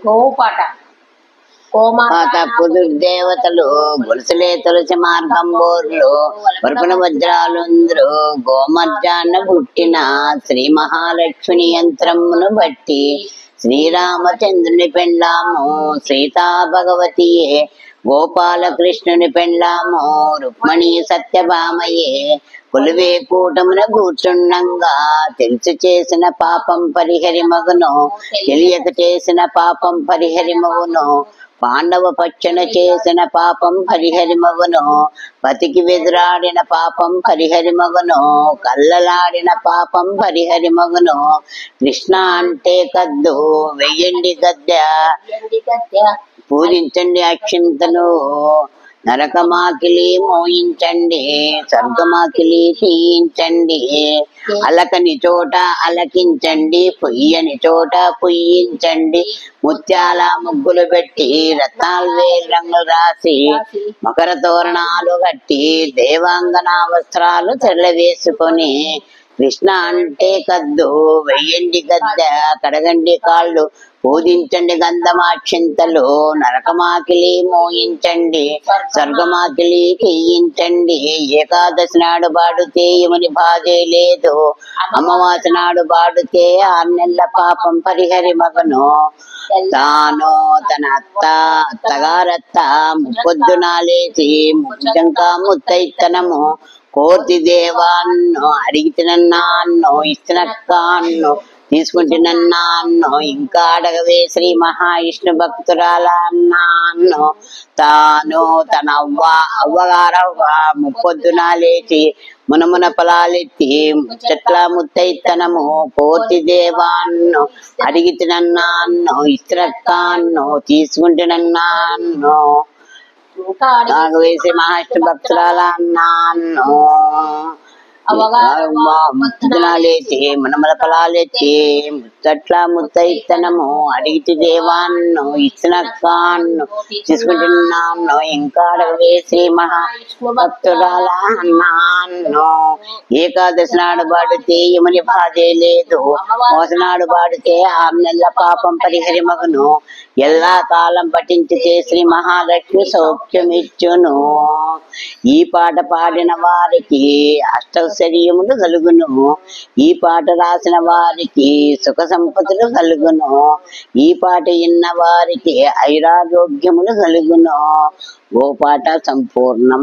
గోపాట పాతపు దుర్దేవతలు గొలుసులే తులసి మార్గంబోర్లు పరుపున వజ్రాలుంద్రు గోమర్జాన పుట్టిన శ్రీ మహాలక్ష్మి యంత్రమును బట్టి శ్రీరామచంద్రుని పెండ్లాము సీతా భగవతియే గోపాలకృష్ణుని పెండ్లాము రుక్మణి సత్యభామయే కొలువే కూటమున కూర్చుండంగా తెలిసి చేసిన పాపం పరిహరి మగును తెలియక చేసిన పాపం పరిహరి మగును పాండవ పచ్చన చేసిన పాపం పరిహరి మగును పతికి వెదురాడిన పాపం పరిహరి మగును కల్లలాడిన పాపం పరిహరి మగును కృష్ణ అంటే కద్దు వెయ్యండి గద్దె పూజించండి అక్షింతలు నరకమాకిలి మోయించండి స్వర్గమాకిలి తీయించండి అలకని చోట అలకించండి పొయ్యని చోట పొయ్యించండి ముత్యాల ముగ్గులు పెట్టి రత్నాలు వేలు రంగులు రాసి మకర తోరణాలు కట్టి దేవాంగన వస్త్రాలు తెల్లవేసుకొని కృష్ణ అంటే కద్దు వెయ్యండి గద్దె కడగండి కాళ్ళు పూజించండి గంధమాక్షింతలు నరకమాకిలి మోయించండి స్వర్గమాకిలి తీయించండి ఏకాదశి నాడు పాడితే యముని బాధే లేదు అమావాస్య నాడు పాడితే 6 నెలల పాపం పరిహరి మగను తాను తన అత్తగారత్త ముప్పొద్దున లేచి ముచ్చంకా ముత్తైతనము కోతి దేవాన్నో అడిగితేనన్నాన్నో ఇస్తునక్కాన్నో తీసుకుంటున్నాన్నో ఇంకా అడగవే శ్రీ మహావిష్ణు భక్తురాల అన్నాన్నో తాను తన అవ్వగారవ్వ ముప్పొద్దున లేచి మునమున పొలాలెత్తి ముచ్చట్ల ముత్తైతనము కోతి దేవాన్నో అడిగితేనన్నాన్నో ఇస్తునక్కాన్నో తీసుకుంటున్నాన్నో నాకు వేసి మహావిష్ణు భక్తురాల అన్నాన్నో ముత్తునాలేచి మనమల పొలాలెత్తి ముచ్చట్ల ముత్తైతనము అడిగితే దేవాన్నో ఇస్తునక్కాన్నో తీసుకుంటున్నాన్నో ఇంకా అడగవే శ్రీ మహావిష్ణు భక్తురాల అన్నాన్నో ఏకాదశి నాడు పాడితే యముని బాధే లేదు మోసనాడు పాడితే 6 నెలల పాపం పరిహరి మగును ఎల్లా కాలం పఠించితే శ్రీ మహాలక్ష్మి సౌఖ్యమిచ్చును ఈ పాట పాడిన వారికి అష్టైశ్వర్యములు కలుగును ఈ పాట రాసిన వారికి సుఖ సంపదలు కలుగును ఈ పాట విన్న వారికి ఐరారోగ్యములు కలుగును గోపాట సంపూర్ణం.